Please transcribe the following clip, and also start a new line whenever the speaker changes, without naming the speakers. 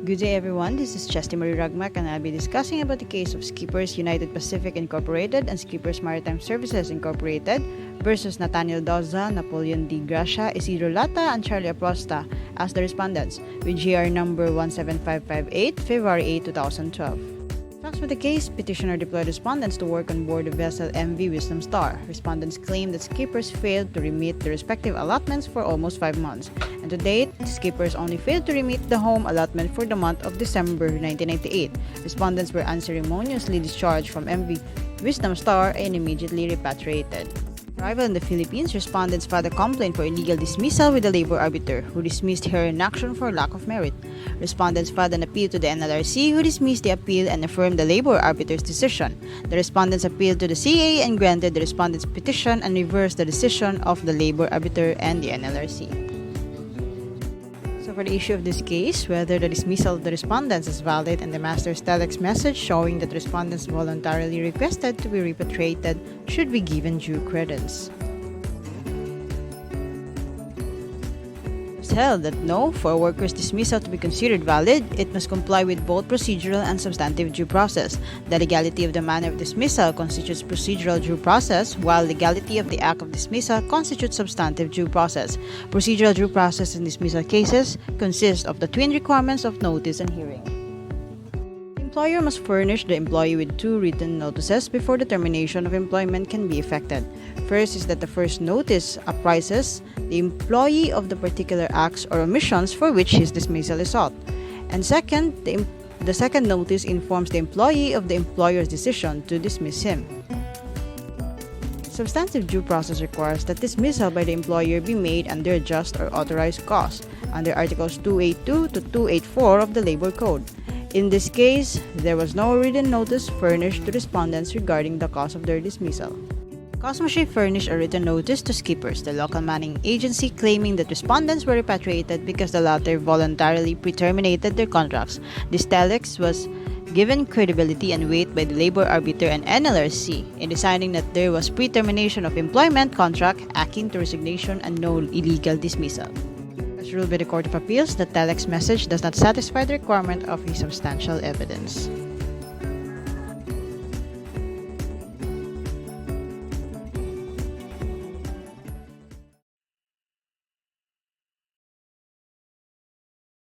Good day everyone, this is Chesty Marie Ragmak and I'll be discussing about the case of Skippers United Pacific Incorporated and Skippers Maritime Services Incorporated versus Nathaniel Doza, Napoleon D. Gracia, Isidro Lata, and Charlie Aprosta as the respondents with GR number 17558, February 8, 2012. Facts for the case: petitioner deployed respondents to work on board the vessel MV Wisdom Star. Respondents claim that skippers failed to remit the respective allotments for almost 5 months, and to date, skippers only failed to remit the home allotment for the month of December 1998. Respondents were unceremoniously discharged from MV Wisdom Star and immediately repatriated. Arrival in the Philippines, respondents filed a complaint for illegal dismissal with the labor arbiter, who dismissed her inaction for lack of merit. Respondents filed an appeal to the NLRC, who dismissed the appeal and affirmed the labor arbiter's decision. The respondents appealed to the CA and granted the respondents' petition and reversed the decision of the labor arbiter and the NLRC. For the issue of this case, whether the dismissal of the respondents is valid and the master's telex message showing that respondents voluntarily requested to be repatriated should be given due credence. It was held that no, for a worker's dismissal to be considered valid, it must comply with both procedural and substantive due process. The legality of the manner of dismissal constitutes procedural due process, while legality of the act of dismissal constitutes substantive due process. Procedural due process in dismissal cases consist of the twin requirements of notice and hearing. The employer must furnish the employee with 2 written notices before the termination of employment can be effected. First is that the first notice apprises the employee of the particular acts or omissions for which his dismissal is sought. And second, the second notice informs the employee of the employer's decision to dismiss him. Substantive due process requires that dismissal by the employer be made under a just or authorized cause, under Articles 282 to 284 of the Labor Code. In this case, there was no written notice furnished to respondents regarding the cause of their dismissal. Cosmoshe furnished a written notice to Skippers, the local manning agency, claiming that respondents were repatriated because the latter voluntarily pre-terminated their contracts. This telex was given credibility and weight by the labor arbiter and NLRC in deciding that there was pre-termination of employment contract akin to resignation and no illegal dismissal. As ruled by the Court of Appeals, the telex message does not satisfy the requirement of a substantial evidence.